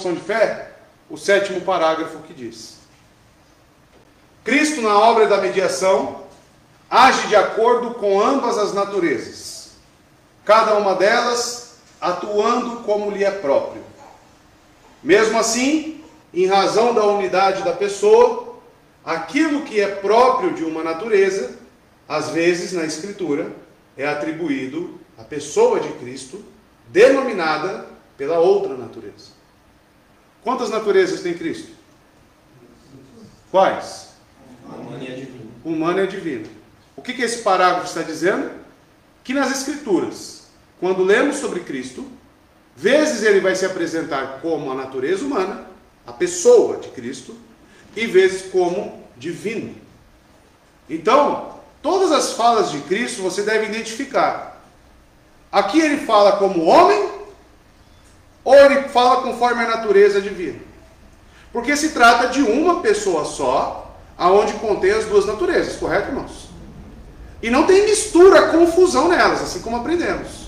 profissão de fé, o 7º parágrafo que diz: Cristo, na obra da mediação, age de acordo com ambas as naturezas, cada uma delas atuando como lhe é próprio. Mesmo assim, em razão da unidade da pessoa, aquilo que é próprio de uma natureza, às vezes na Escritura, é atribuído à pessoa de Cristo, denominada pela outra natureza. Quantas naturezas tem Cristo? Quais? Humana e divina. Humana e divina. O que esse parágrafo está dizendo? Que nas Escrituras, quando lemos sobre Cristo, vezes ele vai se apresentar como a natureza humana, a pessoa de Cristo, e vezes como divino. Então, todas as falas de Cristo você deve identificar. Aqui ele fala como homem, ou ele fala conforme a natureza divina? Porque se trata de uma pessoa só, aonde contém as duas naturezas, correto, irmãos? E não tem mistura, confusão nelas, assim como aprendemos.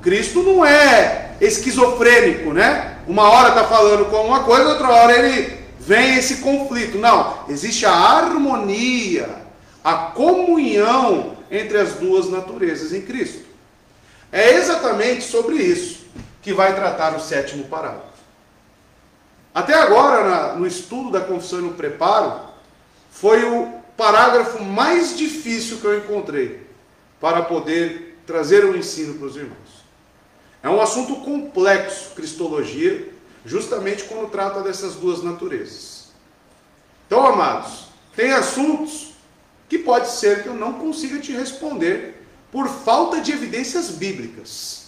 Cristo não é esquizofrênico, né? Uma hora está falando com uma coisa, outra hora ele vem esse conflito. Não, existe a harmonia, a comunhão entre as duas naturezas em Cristo. É exatamente sobre isso que vai tratar o 7º parágrafo. Até agora, no estudo da confissão e no preparo, foi o parágrafo mais difícil que eu encontrei para poder trazer um ensino para os irmãos. É um assunto complexo, cristologia, justamente quando trata dessas duas naturezas. Então, amados, tem assuntos que pode ser que eu não consiga te responder por falta de evidências bíblicas.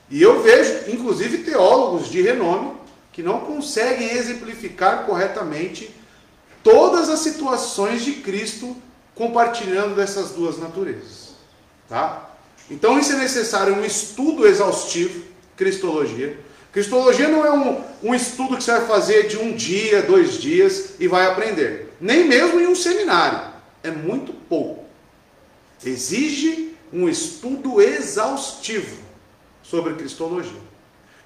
E eu vejo, inclusive, teólogos de renome que não conseguem exemplificar corretamente todas as situações de Cristo compartilhando dessas duas naturezas. Tá? Então isso é necessário um estudo exaustivo, cristologia. Cristologia não é um estudo que você vai fazer de 1 dia, 2 dias e vai aprender. Nem mesmo em um seminário. É muito pouco. Exige um estudo exaustivo sobre cristologia.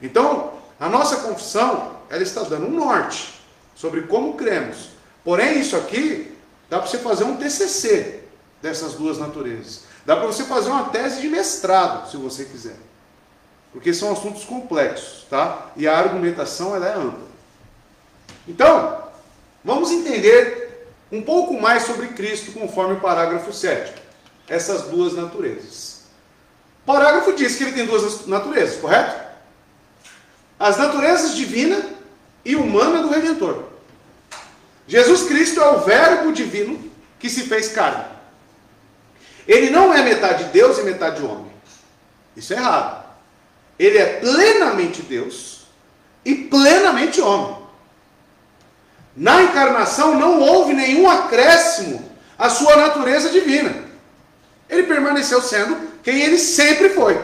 Então, a nossa confissão, ela está dando um norte sobre como cremos. Porém, isso aqui dá para você fazer um TCC dessas duas naturezas. Dá para você fazer uma tese de mestrado, se você quiser. Porque são assuntos complexos, tá? E a argumentação, ela é ampla. Então, vamos entender um pouco mais sobre Cristo, conforme o parágrafo 7. Essas duas naturezas. O parágrafo diz que ele tem duas naturezas, correto? As naturezas divina e humana do Redentor. Jesus Cristo é o verbo divino que se fez carne. Ele não é metade Deus e metade homem. Isso é errado. Ele é plenamente Deus e plenamente homem. Na encarnação não houve nenhum acréscimo à sua natureza divina. Ele permaneceu sendo quem ele sempre foi.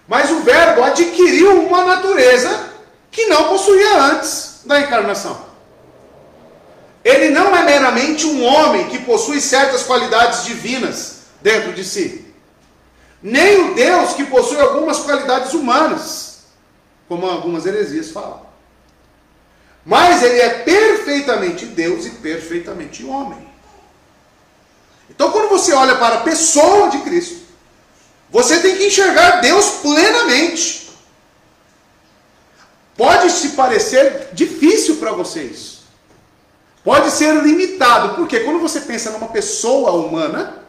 Mas o verbo adquiriu uma natureza que não possuía antes da encarnação. Ele não é meramente um homem que possui certas qualidades divinas dentro de si. Nem o Deus que possui algumas qualidades humanas, como algumas heresias falam. Mas ele é perfeitamente Deus e perfeitamente homem. Então, quando você olha para a pessoa de Cristo, você tem que enxergar Deus plenamente. Pode se parecer difícil para vocês. Pode ser limitado, porque quando você pensa numa pessoa humana,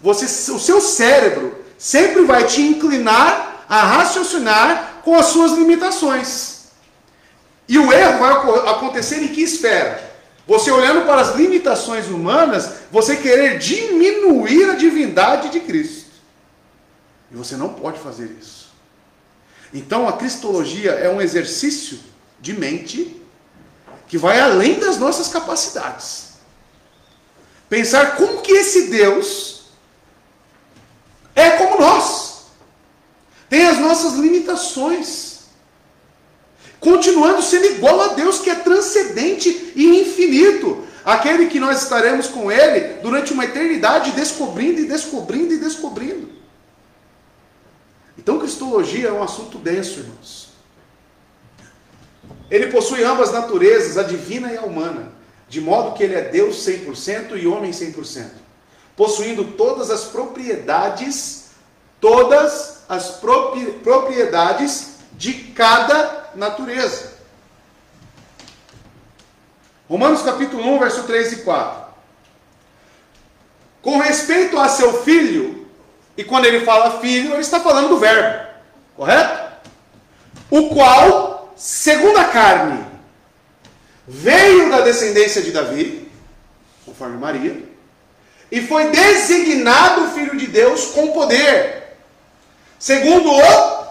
o seu cérebro sempre vai te inclinar a raciocinar com as suas limitações. E o erro vai acontecer em que esfera? Você olhando para as limitações humanas, você querer diminuir a divindade de Cristo. E você não pode fazer isso. Então a cristologia é um exercício de mente que vai além das nossas capacidades. Pensar como que esse Deus é como nós. Tem as nossas limitações. Continuando sendo igual a Deus, que é transcendente e infinito. Aquele que nós estaremos com Ele durante uma eternidade descobrindo e descobrindo e descobrindo. Então, cristologia é um assunto denso, irmãos. Ele possui ambas naturezas, a divina e a humana, de modo que ele é Deus 100% e homem 100%, possuindo todas as propriedades de cada natureza. Romanos capítulo 1, verso 3 e 4. Com respeito a seu filho, e quando ele fala filho, ele está falando do verbo, correto? O qual, segundo a carne, veio da descendência de Davi, conforme Maria, e foi designado filho de Deus com poder, segundo o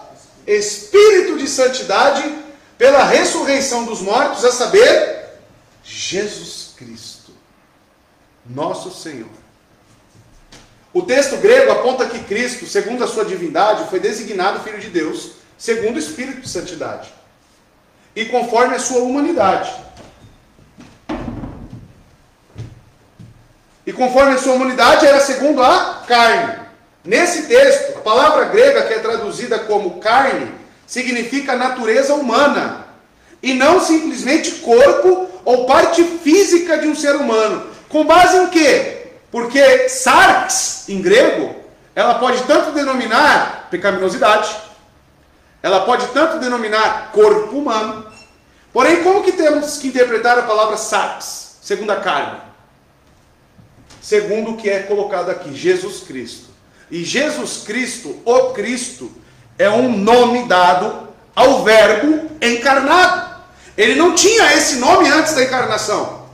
Espírito de santidade, pela ressurreição dos mortos, a saber, Jesus Cristo, nosso Senhor. O texto grego aponta que Cristo, segundo a sua divindade, foi designado filho de Deus, segundo o Espírito de santidade, e conforme a sua humanidade. E conforme a sua humanidade era segundo a carne. Nesse texto, a palavra grega que é traduzida como carne, significa natureza humana, e não simplesmente corpo ou parte física de um ser humano. Com base em quê? Porque sarx, em grego, ela pode tanto denominar pecaminosidade, ela pode tanto denominar corpo humano. Porém, como que temos que interpretar a palavra sarx, segundo a carne? Segundo o que é colocado aqui, Jesus Cristo. E Jesus Cristo, o Cristo, é um nome dado ao verbo encarnado. Ele não tinha esse nome antes da encarnação.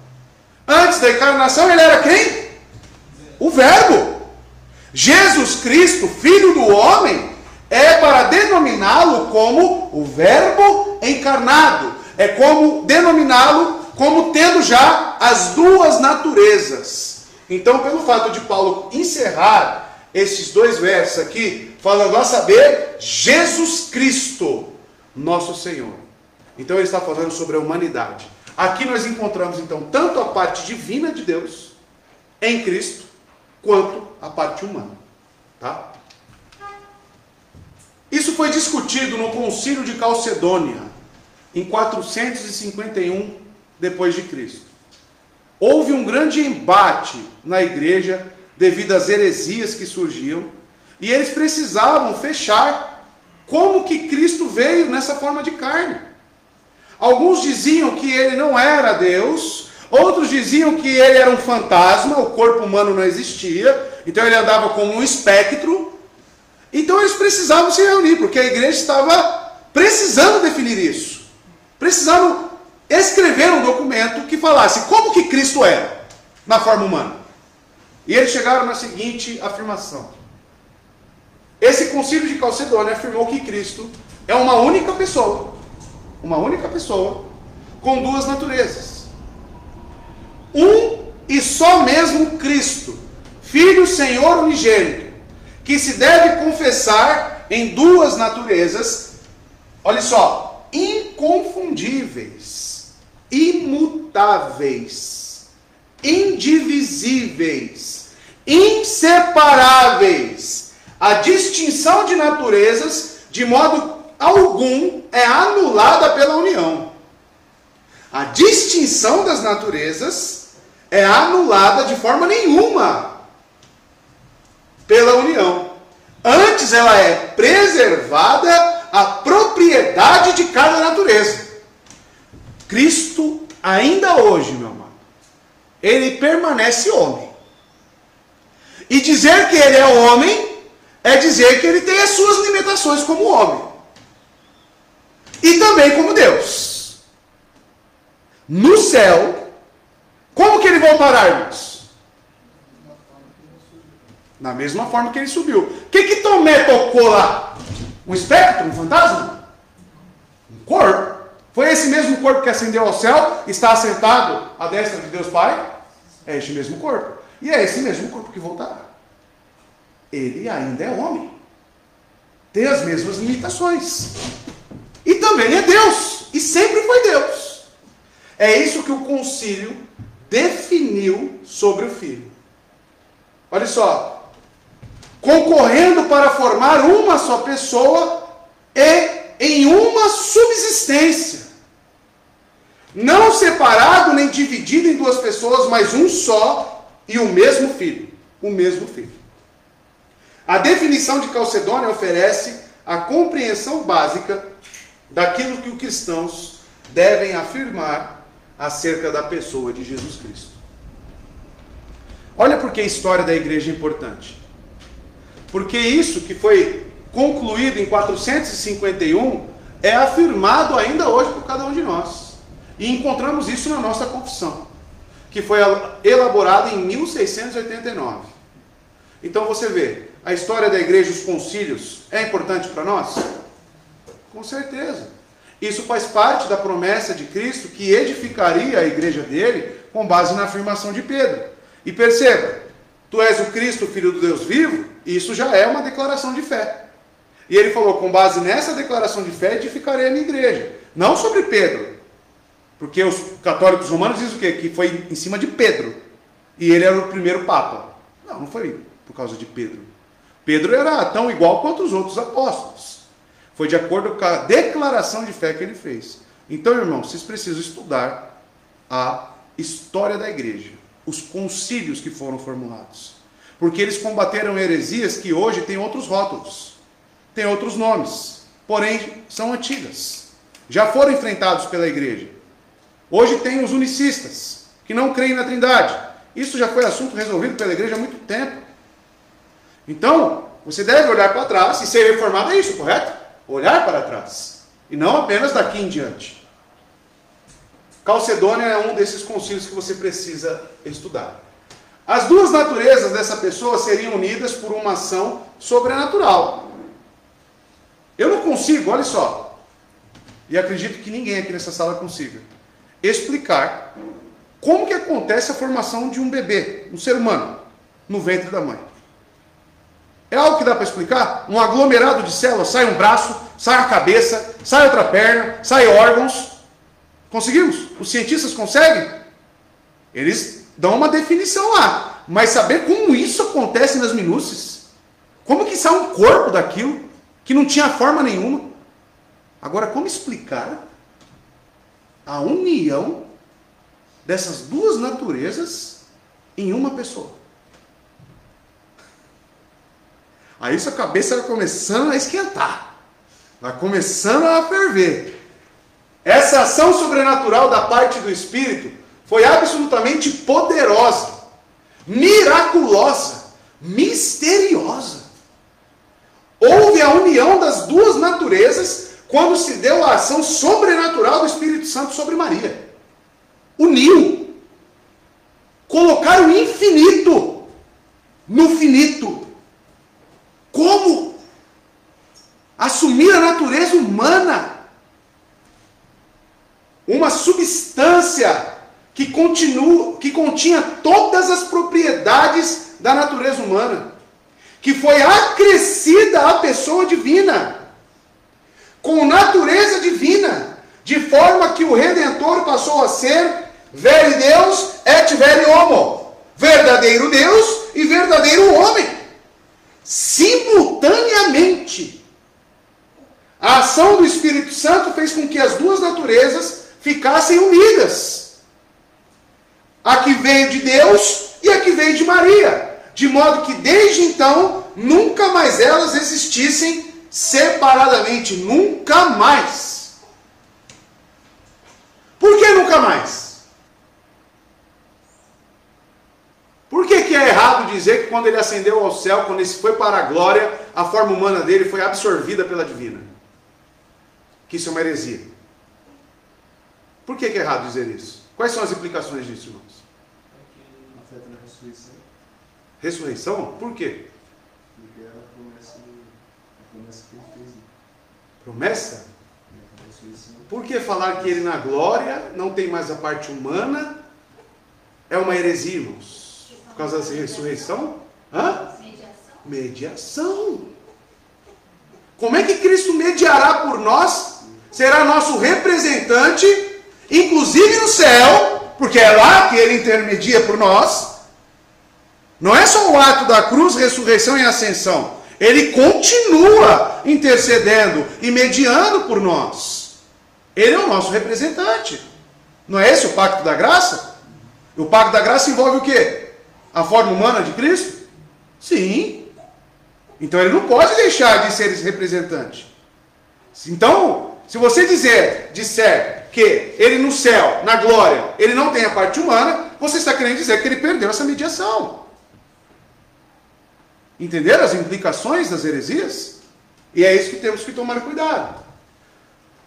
Antes da encarnação ele era quem? O verbo. Jesus Cristo, filho do homem, é para denominá-lo como o verbo encarnado. É como denominá-lo como tendo já as duas naturezas. Então, pelo fato de Paulo encerrar esses dois versos aqui, falando a saber, Jesus Cristo, nosso Senhor. Então ele está falando sobre a humanidade. Aqui nós encontramos então tanto a parte divina de Deus em Cristo, quanto a parte humana. Tá? Isso foi discutido no Concílio de Calcedônia, em 451 depois de Cristo. Houve um grande embate na igreja devido às heresias que surgiam, e eles precisavam fechar como que Cristo veio nessa forma de carne. Alguns diziam que ele não era Deus, outros diziam que ele era um fantasma, o corpo humano não existia, então ele andava como um espectro. Então eles precisavam se reunir, porque a igreja estava precisando definir isso, precisando escrever um documento que falasse como que Cristo era na forma humana. E eles chegaram na seguinte afirmação: esse concílio de Calcedônia afirmou que Cristo é uma única pessoa, com duas naturezas. Um e só mesmo Cristo, Filho, Senhor unigênito, que se deve confessar em duas naturezas, olha só, inconfundíveis, imutáveis, indivisíveis, inseparáveis, a distinção de naturezas, de modo algum, é anulada pela união. A distinção das naturezas é anulada de forma nenhuma pela união. Antes ela é preservada a propriedade de cada natureza. Cristo, ainda hoje, meu amado, ele permanece homem. E dizer que ele é homem é dizer que ele tem as suas limitações como homem. E também como Deus. No céu, como que ele voltará, irmãos? Na mesma forma que ele subiu. O que Tomé tocou lá? Um espectro? Um fantasma? Um corpo? Foi esse mesmo corpo que ascendeu ao céu, está assentado à destra de Deus Pai? É este mesmo corpo. E é esse mesmo corpo que voltará. Ele ainda é homem. Tem as mesmas limitações. E também é Deus. E sempre foi Deus. É isso que o concílio definiu sobre o Filho. Olha só. Concorrendo para formar uma só pessoa e em uma subsistência. não separado nem dividido em duas pessoas, mas um só e o mesmo Filho. O mesmo Filho. A definição de Calcedônia oferece a compreensão básica daquilo que os cristãos devem afirmar acerca da pessoa de Jesus Cristo. Olha porque a história da igreja é importante. Porque isso que foi concluído em 451 é afirmado ainda hoje por cada um de nós. E encontramos isso na nossa confissão, que foi elaborada em 1689. Então você vê, a história da igreja, os concílios, é importante para nós? Com certeza. Isso faz parte da promessa de Cristo que edificaria a igreja dele com base na afirmação de Pedro. E perceba, tu és o Cristo, Filho do Deus vivo, isso já é uma declaração de fé. E ele falou, com base nessa declaração de fé, edificarei a minha igreja. Não sobre Pedro. Porque os católicos romanos dizem o quê? Que foi em cima de Pedro. E ele era o primeiro papa. Não foi por causa de Pedro. Pedro era tão igual quanto os outros apóstolos. Foi de acordo com a declaração de fé que ele fez. Então, irmãos, vocês precisam estudar a história da igreja. Os concílios que foram formulados. Porque eles combateram heresias que hoje têm outros rótulos. Têm outros nomes. Porém, são antigas. Já foram enfrentados pela igreja. Hoje tem os unicistas, que não creem na Trindade. Isso já foi assunto resolvido pela igreja há muito tempo. Então, você deve olhar para trás, e ser reformado é isso, correto? Olhar para trás. E não apenas daqui em diante. Calcedônia é um desses concílios que você precisa estudar. As duas naturezas dessa pessoa seriam unidas por uma ação sobrenatural. Eu não consigo, olha só, e acredito que ninguém aqui nessa sala consiga, explicar como que acontece a formação de um bebê, um ser humano, no ventre da mãe. É algo que dá para explicar? Um aglomerado de células, sai um braço, sai a cabeça, sai outra perna, sai órgãos. Conseguimos? Os cientistas conseguem? Eles dão uma definição lá. Mas saber como isso acontece nas minúcias? Como que sai um corpo daquilo que não tinha forma nenhuma? Agora, como explicar a união dessas duas naturezas em uma pessoa? Aí sua cabeça vai começando a esquentar. Vai começando a ferver. Essa ação sobrenatural da parte do Espírito foi absolutamente poderosa, miraculosa, misteriosa. Houve a união das duas naturezas quando se deu a ação sobrenatural do Espírito Santo sobre Maria. Uniu. Colocar o infinito no finito. Como? Assumir a natureza humana. Uma substância que continha todas as propriedades da natureza humana. Que foi acrescida à pessoa divina. Com natureza divina. De forma que o Redentor passou a ser veri Deus et veri homo. Verdadeiro Deus e verdadeiro homem. Simultaneamente. A ação do Espírito Santo fez com que as duas naturezas ficassem unidas. A que veio de Deus e a que veio de Maria. De modo que desde então, nunca mais elas existissem separadamente. Nunca mais. Por que nunca mais? Por que é errado dizer que quando ele ascendeu ao céu, quando ele foi para a glória, a forma humana dele foi absorvida pela divina? Que isso é uma heresia. Por que é errado dizer isso? Quais são as implicações disso, irmãos? Afeta na ressurreição. Ressurreição? Por quê? Porque era a promessa que ele fez. Promessa? A ressurreição. Por que falar que ele na glória não tem mais a parte humana? É uma heresia, irmãos. Por causa da ressurreição? Hã? Mediação. Como é que Cristo mediará por nós? Será nosso representante, inclusive no céu, porque é lá que ele intermedia por nós. Não é só o ato da cruz, ressurreição e ascensão. Ele continua intercedendo e mediando por nós. Ele é o nosso representante. Não é esse o pacto da graça? O pacto da graça envolve o quê? A forma humana de Cristo? Sim. Então ele não pode deixar de ser esse representante. Então, se você disser que ele no céu, na glória, ele não tem a parte humana, você está querendo dizer que ele perdeu essa mediação. Entenderam as implicações das heresias? E é isso que temos que tomar cuidado.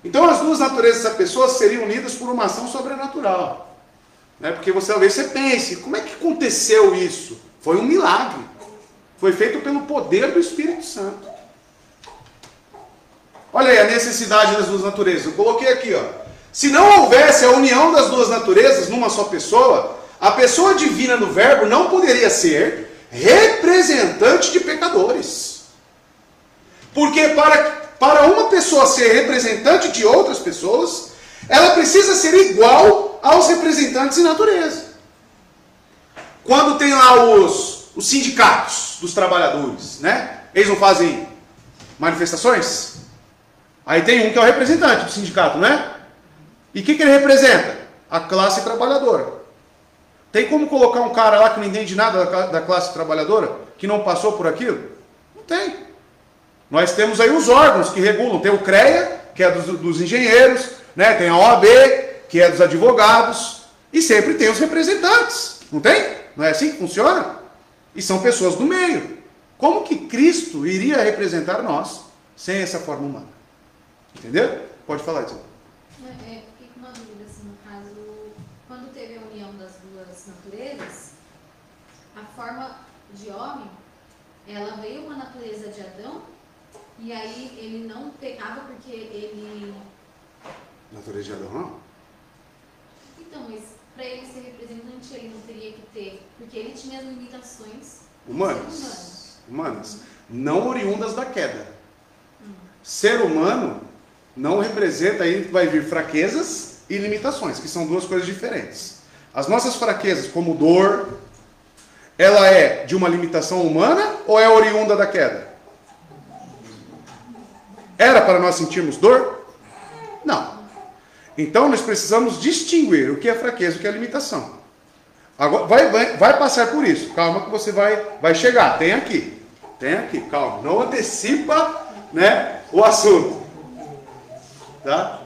Então as duas naturezas da pessoa seriam unidas por uma ação sobrenatural. Né? Porque talvez você pense, como é que aconteceu isso? Foi um milagre. Foi feito pelo poder do Espírito Santo. Olha aí a necessidade das duas naturezas. Eu coloquei aqui, ó. Se não houvesse a união das duas naturezas numa só pessoa, a pessoa divina do Verbo não poderia ser representante de pecadores. Porque para uma pessoa ser representante de outras pessoas, ela precisa ser igual aos representantes de natureza. Quando tem lá os sindicatos dos trabalhadores, né? Eles não fazem manifestações? Aí tem um que é o representante do sindicato, né? E o que ele representa? A classe trabalhadora. Tem como colocar um cara lá que não entende nada da classe trabalhadora, que não passou por aquilo? Não tem. Nós temos aí os órgãos que regulam. Tem o CREA, que é dos engenheiros, né? Tem a OAB, que é dos advogados, e sempre tem os representantes. Não tem? Não é assim que funciona? E são pessoas do meio. Como que Cristo iria representar nós sem essa forma humana? Entendeu? Pode falar, Edson. Fiquei com uma dúvida, assim, no caso, quando teve a união das duas naturezas, a forma de homem, ela veio uma natureza de Adão, e aí ele não pecava porque ele... Natureza de Adão, não? Então, mas para ele ser representante, ele não teria que ter, porque ele tinha as limitações humanas, não oriundas da queda. Ser humano não representa, aí vai vir fraquezas e limitações, que são duas coisas diferentes. As nossas fraquezas, como dor, ela é de uma limitação humana ou é oriunda da queda? Era para nós sentirmos dor? Não. Então nós precisamos distinguir o que é fraqueza e o que é limitação. Agora, vai passar por isso. Calma que você vai chegar. Tem aqui, calma. Não antecipa, né, o assunto. Tá?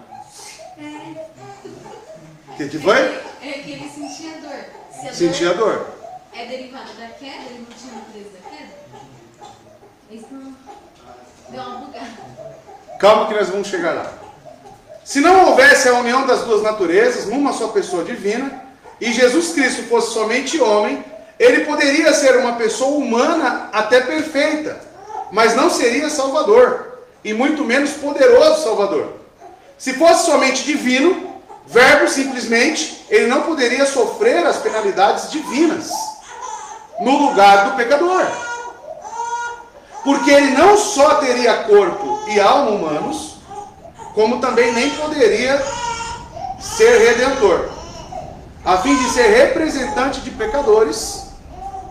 O que foi? É que ele sentia dor. Se a sentia dor. É derivada da queda, ele não tinha natureza da queda? Isso não deu uma bugada. Calma que nós vamos chegar lá. Se não houvesse a união das duas naturezas numa só pessoa divina, e Jesus Cristo fosse somente homem, ele poderia ser uma pessoa humana até perfeita, mas não seria Salvador, e muito menos poderoso Salvador. Se fosse somente divino, Verbo simplesmente, ele não poderia sofrer as penalidades divinas no lugar do pecador. Porque ele não só teria corpo e alma humanos, como também nem poderia ser redentor. A fim de ser representante de pecadores,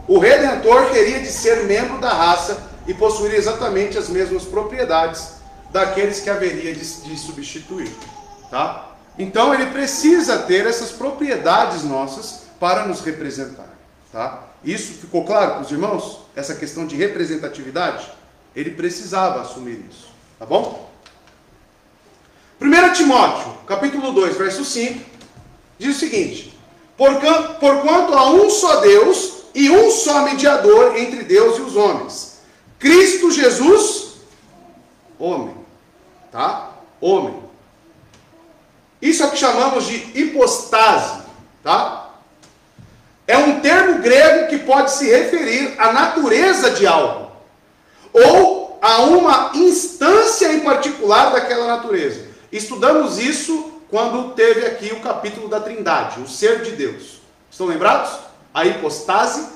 o Redentor teria de ser membro da raça e possuir exatamente as mesmas propriedades daqueles que haveria de substituir. Tá? Então ele precisa ter essas propriedades nossas para nos representar. Tá? Isso ficou claro para os irmãos? Essa questão de representatividade? Ele precisava assumir isso. Tá bom? 1 Timóteo, capítulo 2, verso 5, diz o seguinte: Porquanto há um só Deus e um só mediador entre Deus e os homens, Cristo Jesus, homem. Tá? Homem. Isso é o que chamamos de hipostase. Tá? É um termo grego que pode se referir à natureza de algo, ou a uma instância em particular daquela natureza. Estudamos isso quando teve aqui o capítulo da Trindade, o ser de Deus. Estão lembrados? A hipostase.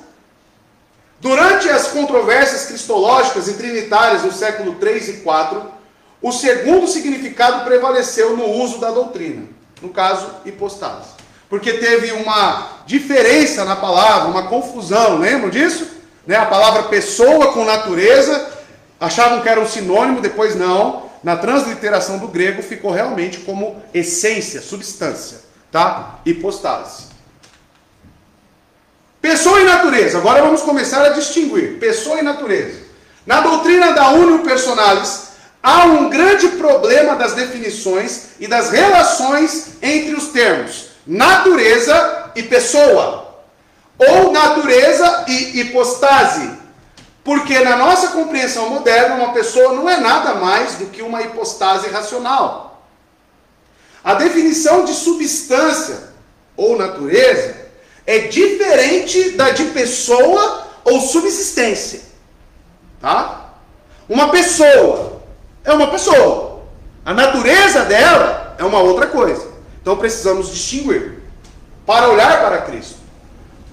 Durante as controvérsias cristológicas e trinitárias no século 3 e 4, o segundo significado prevaleceu no uso da doutrina. No caso, hipostase. Porque teve uma diferença na palavra, uma confusão, lembram disso? Né? A palavra pessoa com natureza, achavam que era um sinônimo, depois não. Na transliteração do grego ficou realmente como essência, substância. tá? Hipostase. Pessoa e natureza. Agora vamos começar a distinguir pessoa e natureza. Na doutrina da Unio Personalis, há um grande problema das definições e das relações entre os termos natureza e pessoa, ou natureza e hipostase. Porque na nossa compreensão moderna, uma pessoa não é nada mais do que uma hipostase racional. A definição de substância ou natureza é diferente da de pessoa ou subsistência. Tá? Uma pessoa é uma pessoa. A natureza dela é uma outra coisa. Então precisamos distinguir para olhar para Cristo.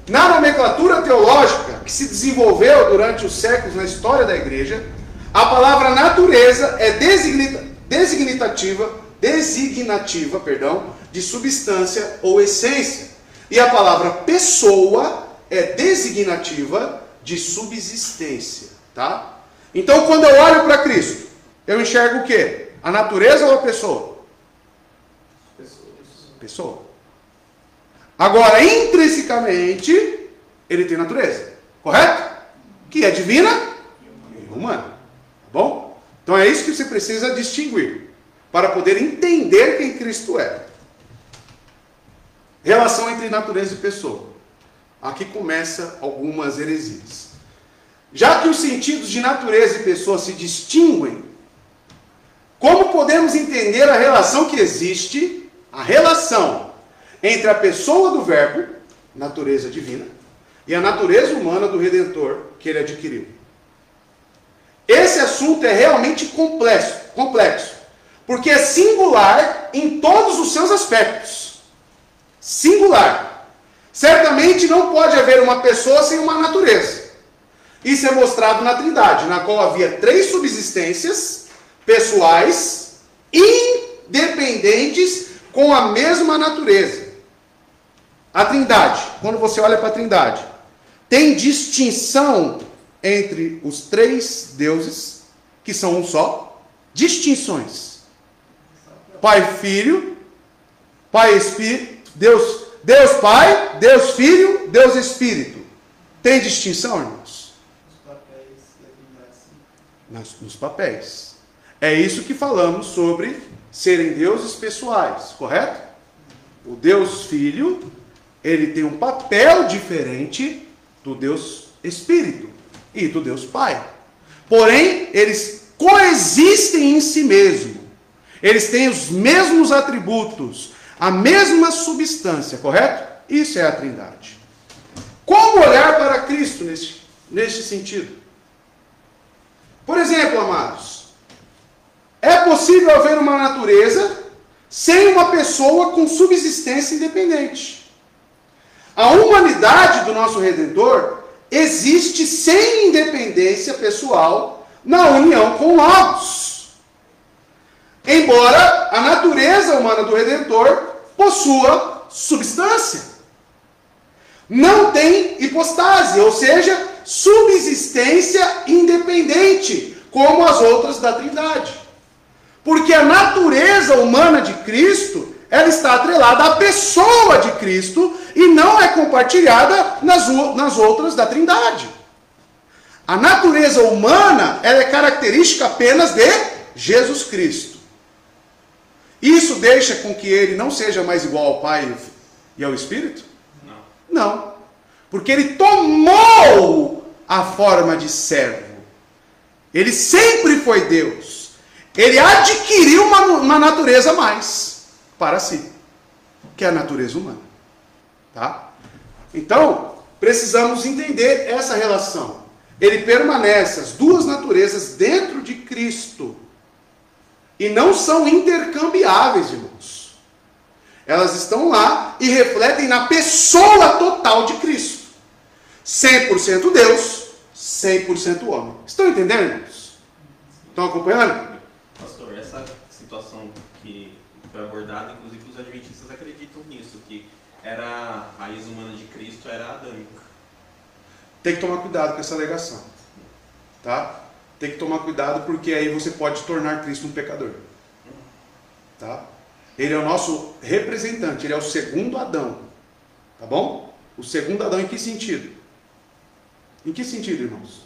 Na nomenclatura teológica que se desenvolveu durante os séculos na história da igreja, a palavra natureza é designativa, de substância ou essência. E a palavra pessoa é designativa de subsistência. Tá? Então, quando eu olho para Cristo, eu enxergo o quê? A natureza ou a pessoa? Pessoa. Agora, intrinsecamente, ele tem natureza. Correto? Que é divina e humana. Tá bom? Então é isso que você precisa distinguir para poder entender quem Cristo é. Relação entre natureza e pessoa. Aqui começa algumas heresias. Já que os sentidos de natureza e pessoa se distinguem, como podemos entender a relação que existe, a relação entre a pessoa do Verbo, natureza divina, e a natureza humana do Redentor que ele adquiriu? Esse assunto é realmente complexo, porque é singular em todos os seus aspectos. Singular. Certamente não pode haver uma pessoa sem uma natureza. Isso é mostrado na Trindade, na qual havia 3 subsistências pessoais, independentes, com a mesma natureza. A Trindade, quando você olha para a Trindade, tem distinção entre os 3 deuses, que são um só. Distinções. Pai, Filho, Pai, Espírito, Deus Pai, Deus Filho, Deus Espírito. Tem distinção, irmãos? Nos papéis. É isso que falamos sobre serem deuses pessoais, correto? O Deus Filho, ele tem um papel diferente do Deus Espírito e do Deus Pai. Porém, eles coexistem em si mesmo. Eles têm os mesmos atributos, a mesma substância, correto? Isso é a Trindade. Como olhar para Cristo neste sentido? Por exemplo, amados, é possível haver uma natureza sem uma pessoa com subsistência independente. A humanidade do nosso Redentor existe sem independência pessoal na união com o Logos. Embora a natureza humana do Redentor possua substância. Não tem hipostase, ou seja, subsistência independente, como as outras da Trindade. Porque a natureza humana de Cristo, ela está atrelada à pessoa de Cristo e não é compartilhada nas outras da Trindade. A natureza humana, ela é característica apenas de Jesus Cristo. Isso deixa com que ele não seja mais igual ao Pai e ao Espírito? Não. Porque ele tomou a forma de servo. Ele sempre foi Deus. Ele adquiriu uma natureza a mais para si, que é a natureza humana. Tá? Então, precisamos entender essa relação. Ele permanece, as 2 naturezas, dentro de Cristo. E não são intercambiáveis, irmãos. Elas estão lá e refletem na pessoa total de Cristo. 100% Deus, 100% homem. Estão entendendo, irmãos? Estão acompanhando? Pastor, essa situação que foi abordada, inclusive os adventistas acreditam nisso, que a raiz humana de Cristo era adâmica. Tem que tomar cuidado com essa alegação. Tá? Tem que tomar cuidado porque aí você pode tornar Cristo um pecador. Tá? Ele é o nosso representante, ele é o segundo Adão. Tá bom? O segundo Adão em que sentido? Em que sentido, irmãos?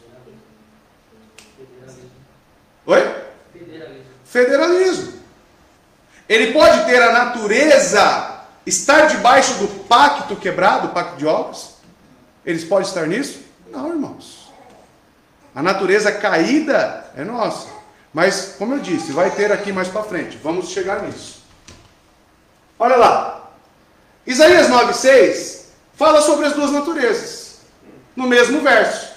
Oi? Federalismo. Ele pode ter a natureza, estar debaixo do pacto quebrado, o pacto de obras? Eles podem estar nisso? Não, irmãos. A natureza caída é nossa. Mas, como eu disse, vai ter aqui mais para frente. Vamos chegar nisso. Olha lá. Isaías 9,6 fala sobre as duas naturezas. No mesmo verso.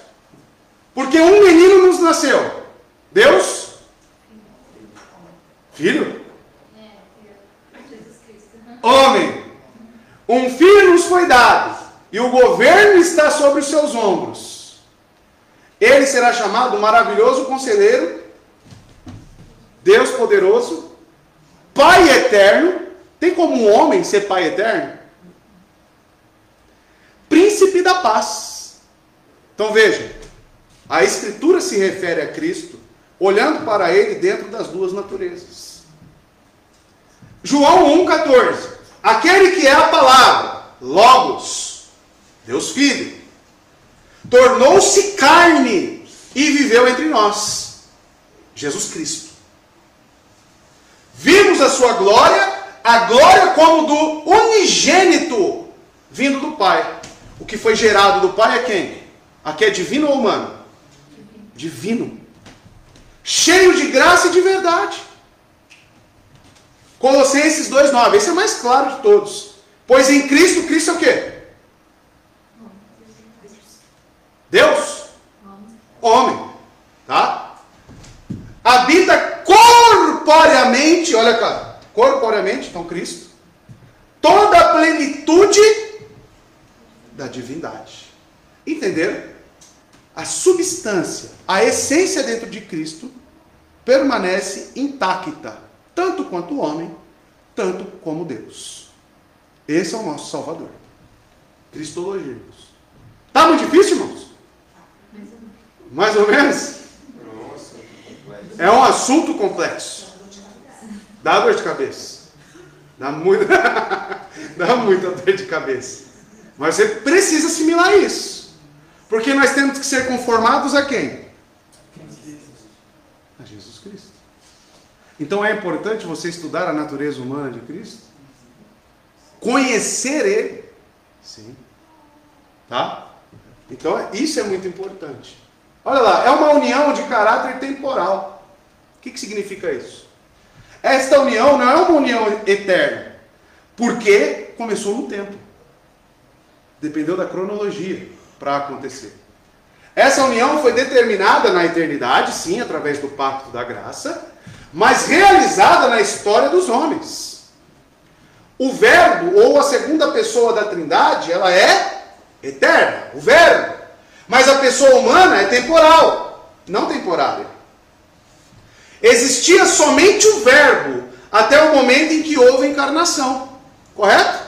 Porque um menino nos nasceu. Deus? Filho? Homem. Um filho nos foi dado. E o governo está sobre os seus ombros. Ele será chamado Maravilhoso Conselheiro, Deus Poderoso, Pai Eterno. Tem como um homem ser Pai Eterno? Príncipe da Paz. Então veja, a Escritura se refere a Cristo, olhando para Ele dentro das duas naturezas. João 1,14. Aquele que é a palavra, Logos, Deus Filho, tornou-se carne e viveu entre nós. Jesus Cristo. Vimos a sua glória, a glória como do unigênito vindo do Pai. O que foi gerado do Pai é quem? Aqui é divino ou humano? Divino. Cheio de graça e de verdade. Colossenses 2,9. Esse é o mais claro de todos. Pois em Cristo, Cristo é o quê? Deus? Homem. Tá? Habita corporeamente, olha cá, corporeamente, então Cristo, toda a plenitude da divindade. Entenderam? A substância, a essência dentro de Cristo permanece intacta, tanto quanto o homem, tanto como Deus. Esse é o nosso Salvador. Cristologia, irmãos. Tá muito difícil, irmãos? Mais ou menos? É um assunto complexo. Dá dor de cabeça. Dá muita dor de cabeça. Mas você precisa assimilar isso. Porque nós temos que ser conformados a quem? A Jesus Cristo. Então é importante você estudar a natureza humana de Cristo? Conhecer Ele? Sim. Tá? Então isso é muito importante. Olha lá, é uma união de caráter temporal. O que significa isso? Esta união não é uma união eterna, porque começou no tempo. Dependeu da cronologia para acontecer. Essa união foi determinada na eternidade, sim, através do pacto da graça, mas realizada na história dos homens. O Verbo, ou a segunda pessoa da Trindade, ela é eterna, o Verbo. Mas a pessoa humana é temporal, não temporária. Existia somente o Verbo até o momento em que houve a encarnação. Correto?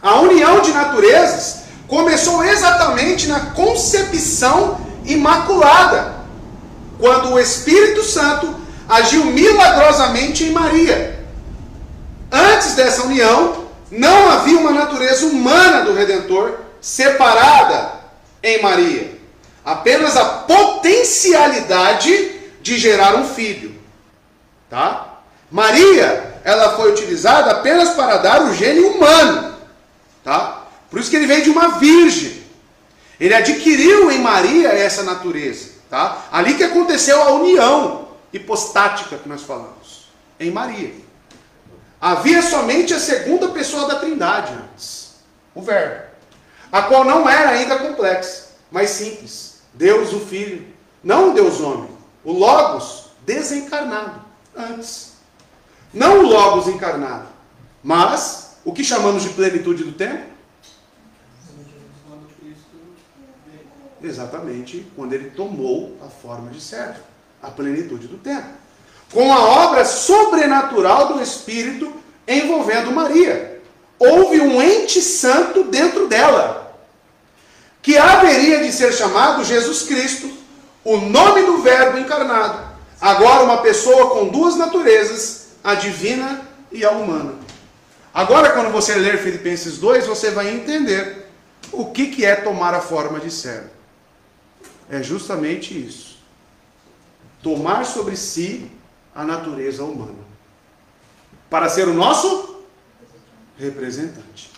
A união de naturezas começou exatamente na concepção imaculada, quando o Espírito Santo agiu milagrosamente em Maria. Antes dessa união, não havia uma natureza humana do Redentor separada em Maria. Apenas a potencialidade de gerar um filho. Tá? Maria, ela foi utilizada apenas para dar o gene humano. Tá? Por isso que ele veio de uma virgem. Ele adquiriu em Maria essa natureza. Tá? Ali que aconteceu a união hipostática que nós falamos. Em Maria. Havia somente a segunda pessoa da Trindade antes. O Verbo. A qual não era ainda complexa, mas simples. Deus o Filho. Não o Deus homem. O Logos desencarnado antes. Não o Logos encarnado. Mas o que chamamos de plenitude do tempo? Exatamente quando ele tomou a forma de servo. A plenitude do tempo. Com a obra sobrenatural do Espírito envolvendo Maria. Houve um ente santo dentro dela, que haveria de ser chamado Jesus Cristo, o nome do Verbo encarnado. Agora uma pessoa com duas naturezas, a divina e a humana. Agora, quando você ler Filipenses 2, você vai entender o que é tomar a forma de servo. É justamente isso. Tomar sobre si a natureza humana. Para ser o nosso representante.